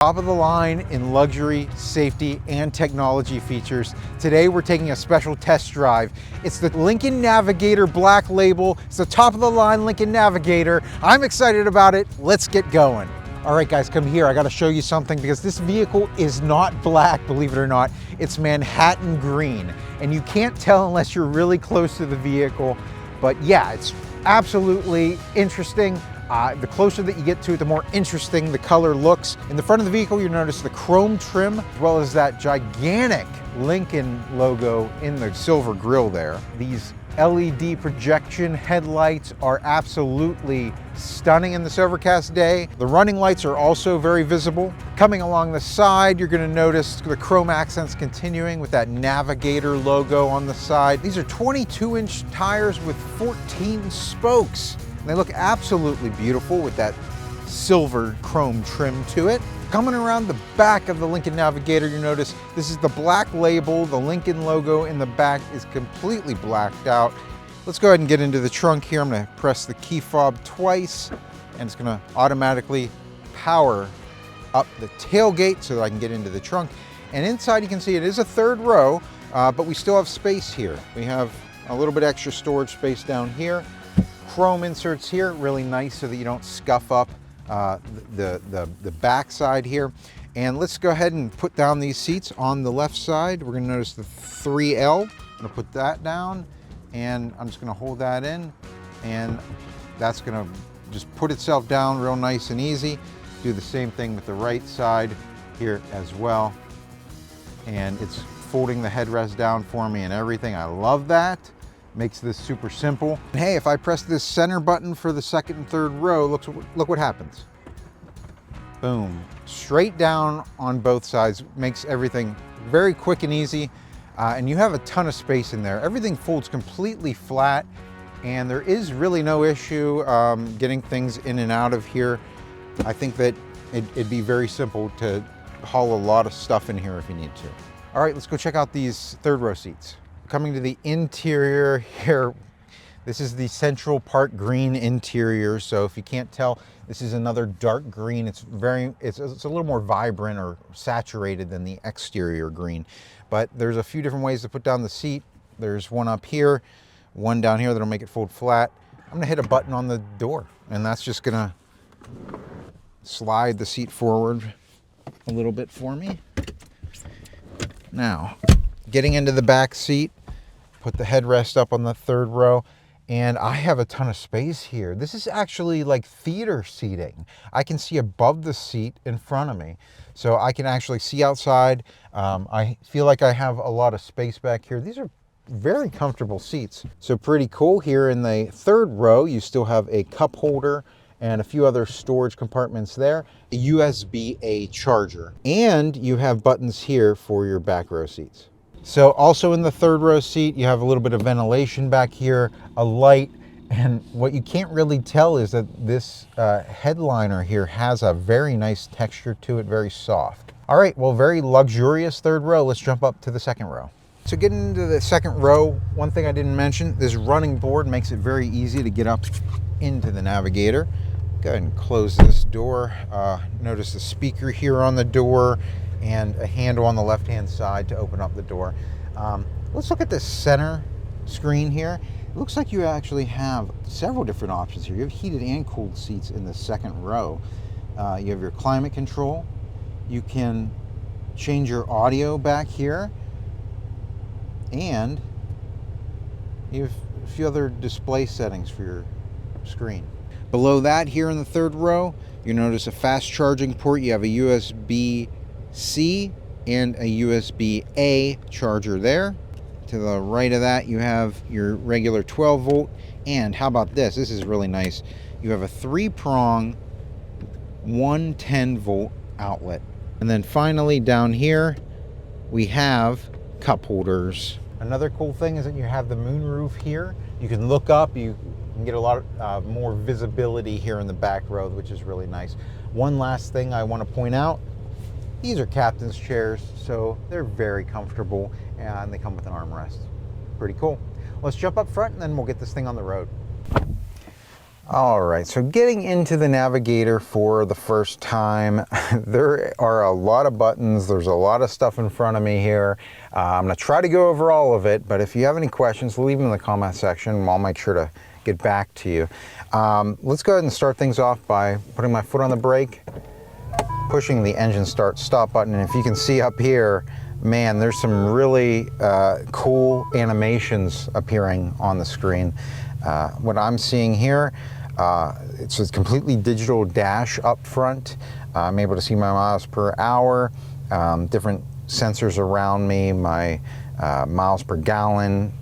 Top of the line in luxury, safety, and technology features. Today we're taking a special test drive. It's the Lincoln Navigator Black Label. It's the top of the line Lincoln Navigator. I'm excited about it. Let's get going. All right guys, come here. I gotta show you something because this vehicle is not black, believe it or not. It's Manhattan green. And you can't tell unless you're really close to the vehicle. But yeah, it's absolutely interesting. The closer that you get to it, the more interesting the color looks. In the front of the vehicle, you'll notice the chrome trim, as well as that gigantic Lincoln logo in the silver grille there. These LED projection headlights are absolutely stunning in this overcast day. The running lights are also very visible. Coming along the side, you're going to notice the chrome accents continuing with that Navigator logo on the side. These are 22-inch tires with 14 spokes. They look absolutely beautiful with that silver chrome trim to it. Coming around the back of the Lincoln Navigator, you notice this is the Black Label. The Lincoln logo in the back is completely blacked out. Let's go ahead and get into the trunk here. I'm going to press the key fob twice, and it's going to automatically power up the tailgate so that I can get into the trunk. And inside you can see it is a third row, but we still have space here. We have a little bit extra storage space down here. Chrome inserts here, really nice so that you don't scuff up the back side here. And let's go ahead and put down these seats on the left side. We're going to notice the 3L. I'm going to put that down, and I'm just going to hold that in, and that's going to just put itself down real nice and easy. Do the same thing with the right side here as well. And it's folding the headrest down for me and everything. I love that. Makes this super simple. And hey, if I press this center button for the second and third row, look what happens. Boom. Straight down on both sides. Makes everything very quick and easy. And you have a ton of space in there. Everything folds completely flat, and there is really no issue getting things in and out of here. I think that it'd be very simple to haul a lot of stuff in here if you need to. All right, let's go check out these third row seats. Coming to the interior here, this is the central part green interior. So if you can't tell, this is another dark green. It's a little more vibrant or saturated than the exterior green. But there's a few different ways to put down the seat. There's one up here, one down here that'll make it fold flat. I'm gonna hit a button on the door, and that's just gonna slide the seat forward a little bit for me. Now, getting into the back seat, put the headrest up on the third row, and I have a ton of space here. This is actually like theater seating. I can see above the seat in front of me, so I can actually see outside. I feel like I have a lot of space back here. These are very comfortable seats. So pretty cool. Here in the third row, you still have a cup holder and a few other storage compartments there, a USB-A charger, and you have buttons here for your back row seats. So also in the third row seat, you have a little bit of ventilation back here, a light, and what you can't really tell is that this headliner here has a very nice texture to it, very soft. All right, well, very luxurious third row. Let's jump up to the second row. So getting into the second row, one thing I didn't mention, this running board makes it very easy to get up into the Navigator. Go ahead and close this door. Notice the speaker here on the door, and a handle on the left-hand side to open up the door. Let's look at the center screen here. It looks like you actually have several different options here. You have heated and cooled seats in the second row. You have your climate control. You can change your audio back here. And you have a few other display settings for your screen. Below that, here in the third row, you notice a fast charging port. You have a USB-C and a USB-A charger there. To the right of that, you have your regular 12 volt. And how about this? This is really nice. You have a 3-prong 110 volt outlet. And then finally down here, we have cup holders. Another cool thing is that you have the moonroof here. You can look up, you can get a lot more visibility here in the back row, which is really nice. One last thing I want to point out, these are captain's chairs, so they're very comfortable, and they come with an armrest. Pretty cool. Let's jump up front and then we'll get this thing on the road. All right, so getting into the Navigator for the first time, there are a lot of buttons, there's a lot of stuff in front of me here. I'm gonna try to go over all of it, but if you have any questions, leave them in the comment section and I'll make sure to get back to you. Let's go ahead and start things off by putting my foot on the brake, pushing the engine start stop button, and if you can see up here, man, there's some really cool animations appearing on the screen. What I'm seeing here, it's a completely digital dash up front. I'm able to see my miles per hour, different sensors around me, my miles per gallon,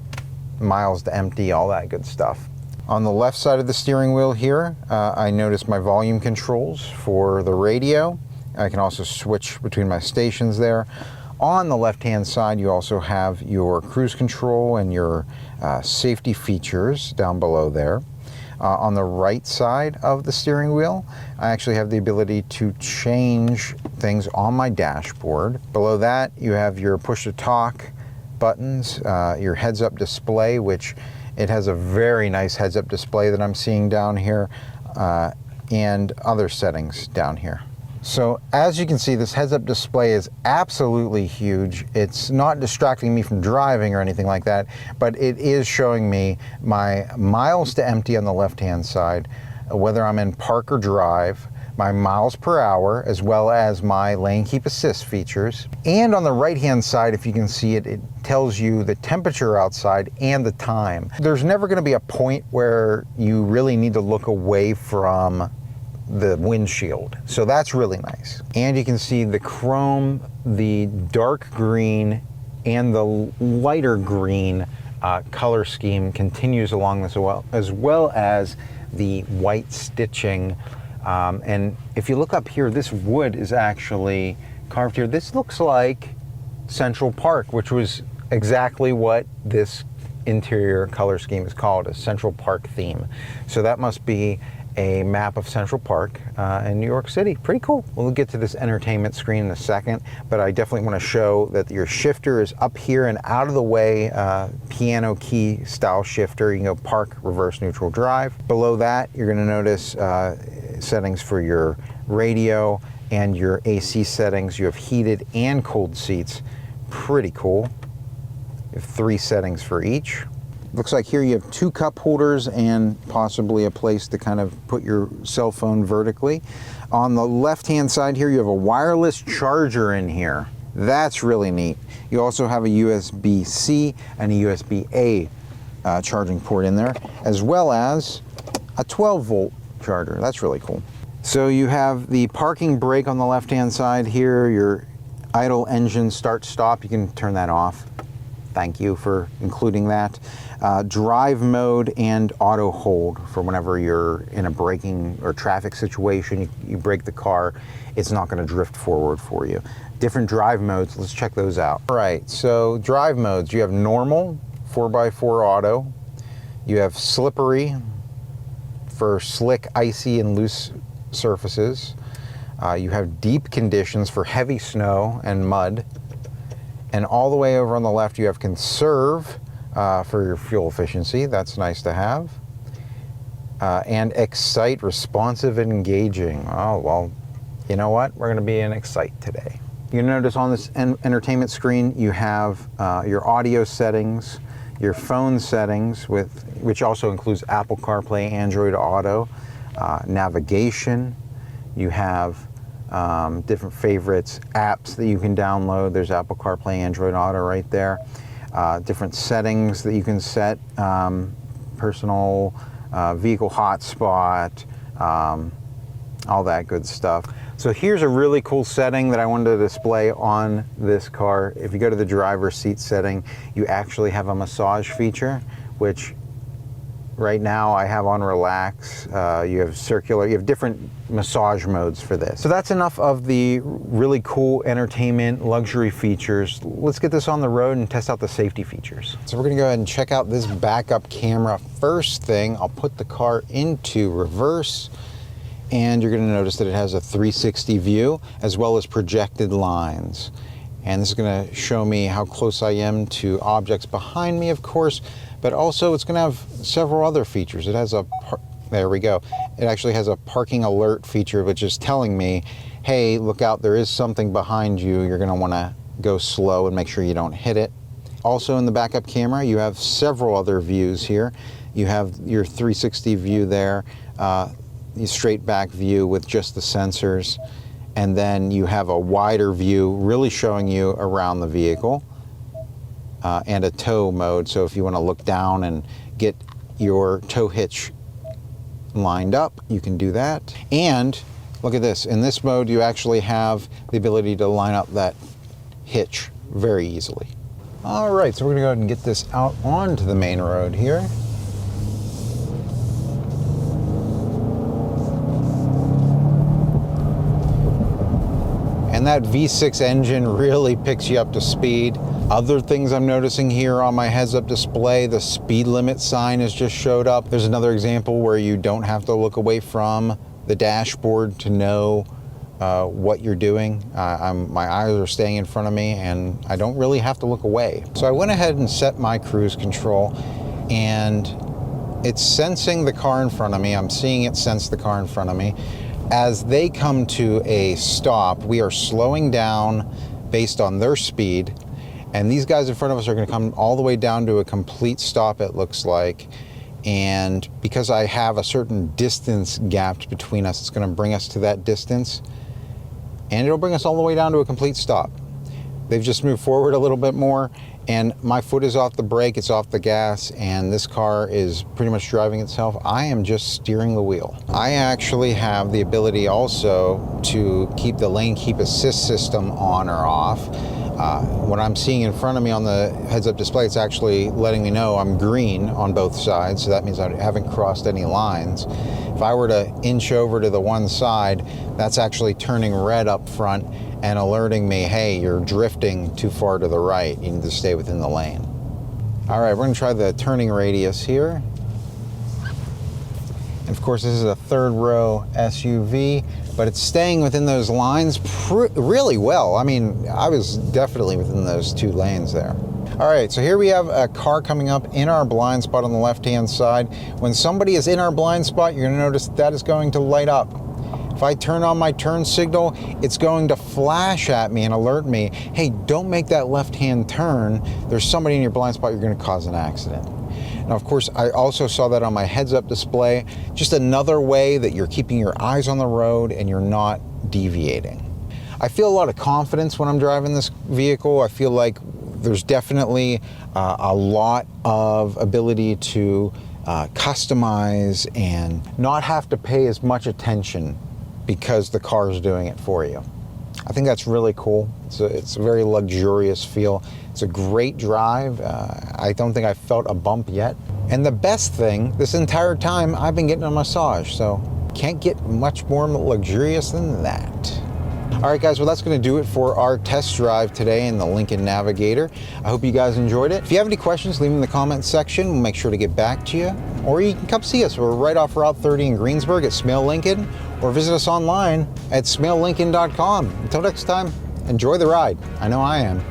miles to empty, all that good stuff. On the left side of the steering wheel here, I notice my volume controls for the radio. I can also switch between my stations there. On the left-hand side, you also have your cruise control and your safety features down below there. On the right side of the steering wheel, I actually have the ability to change things on my dashboard. Below that, you have your push-to-talk buttons, your heads-up display, which it has a very nice heads-up display that I'm seeing down here, and other settings down here. So as you can see, this heads-up display is absolutely huge. It's not distracting me from driving or anything like that, but it is showing me my miles to empty on the left-hand side, whether I'm in park or drive, my miles per hour, as well as my lane keep assist features. And on the right-hand side, if you can see it, it tells you the temperature outside and the time. There's never gonna be a point where you really need to look away from the windshield, so that's really nice. And you can see the chrome, the dark green, and the lighter green color scheme continues along this as well as the white stitching. And if you look up here, this wood is actually carved here. This looks like Central Park, which was exactly what this interior color scheme is called, a Central Park theme. So that must be a map of Central Park in New York City. Pretty cool. We'll get to this entertainment screen in a second, but I definitely want to show that your shifter is up here and out of the way, piano key style shifter. You can go park, reverse, neutral, drive. Below that, you're going to notice settings for your radio and your AC settings. You have heated and cooled seats. Pretty cool. You have 3 settings for each. Looks like here you have 2 cup holders and possibly a place to kind of put your cell phone vertically. On the left-hand side here, you have a wireless charger in here. That's really neat. You also have a USB-C and a USB-A charging port in there, as well as a 12-volt charger. That's really cool. So you have the parking brake on the left-hand side here, your idle engine start-stop. You can turn that off. Thank you for including that. Drive mode and auto hold for whenever you're in a braking or traffic situation, you brake the car, it's not going to drift forward for you. Different drive modes, let's check those out. All right, so drive modes, you have normal, 4x4 auto, you have slippery for slick, icy, and loose surfaces. You have deep conditions for heavy snow and mud. And all the way over on the left, you have conserve for your fuel efficiency. That's nice to have. And excite, responsive, and engaging. Oh, well, you know what? We're going to be in excite today. You notice on this entertainment screen, you have your audio settings, your phone settings, which also includes Apple CarPlay, Android Auto, navigation. You have different favorites, apps that you can download. There's Apple CarPlay, Android Auto right there. Different settings that you can set, personal vehicle hotspot, all that good stuff. So here's a really cool setting that I wanted to display on this car. If you go to the driver's seat setting, you actually have a massage feature, which right now I have on relax. You have circular, you have different massage modes for this. So that's enough of the really cool entertainment luxury features. Let's get this on the road and test out the safety features. So we're gonna go ahead and check out this backup camera. First thing, I'll put the car into reverse, and you're gonna notice that it has a 360 view as well as projected lines. And this is gonna show me how close I am to objects behind me, of course, but also it's gonna have several other features. It has a There we go. It actually has a parking alert feature, which is telling me, hey, look out, there is something behind you. You're gonna wanna go slow and make sure you don't hit it. Also in the backup camera, you have several other views here. You have your 360 view there, your straight back view with just the sensors. And then you have a wider view really showing you around the vehicle, and a tow mode. So if you wanna look down and get your tow hitch lined up, you can do that. And look at this, in this mode you actually have the ability to line up that hitch very easily. All right, so we're gonna go ahead and get this out onto the main road here. And that V6 engine really picks you up to speed. Other things I'm noticing here on my heads-up display, the speed limit sign has just showed up. There's another example where you don't have to look away from the dashboard to know what you're doing. My eyes are staying in front of me and I don't really have to look away. So I went ahead and set my cruise control, and it's sensing the car in front of me. I'm seeing it sense the car in front of me. As they come to a stop, we are slowing down based on their speed, and these guys in front of us are going to come all the way down to a complete stop, it looks like. And because I have a certain distance gapped between us, it's going to bring us to that distance, and it'll bring us all the way down to a complete stop. They've just moved forward a little bit more, and my foot is off the brake, it's off the gas, and this car is pretty much driving itself. I am just steering the wheel. I actually have the ability also to keep the lane keep assist system on or off. What I'm seeing in front of me on the heads-up display, it's actually letting me know I'm green on both sides, so that means I haven't crossed any lines. If I were to inch over to the one side, that's actually turning red up front and alerting me, hey, you're drifting too far to the right. You need to stay within the lane. All right, we're gonna try the turning radius here. And of course, this is a third row SUV, but it's staying within those lines really well. I mean, I was definitely within those two lanes there. All right, so here we have a car coming up in our blind spot on the left-hand side. When somebody is in our blind spot, you're gonna notice that is going to light up. If I turn on my turn signal, it's going to flash at me and alert me, hey, don't make that left-hand turn. There's somebody in your blind spot, you're gonna cause an accident. Now, of course, I also saw that on my heads-up display, just another way that you're keeping your eyes on the road and you're not deviating. I feel a lot of confidence when I'm driving this vehicle. I feel like there's definitely a lot of ability to customize and not have to pay as much attention because the car is doing it for you. I think that's really cool. It's a very luxurious feel. It's a great drive. I don't think I've felt a bump yet. And the best thing, this entire time, I've been getting a massage, so can't get much more luxurious than that. All right, guys, well, that's going to do it for our test drive today in the Lincoln Navigator. I hope you guys enjoyed it. If you have any questions, leave them in the comments section. We'll make sure to get back to you. Or you can come see us. We're right off Route 30 in Greensburg at Smale Lincoln, or visit us online at smalelincoln.com. Until next time, enjoy the ride. I know I am.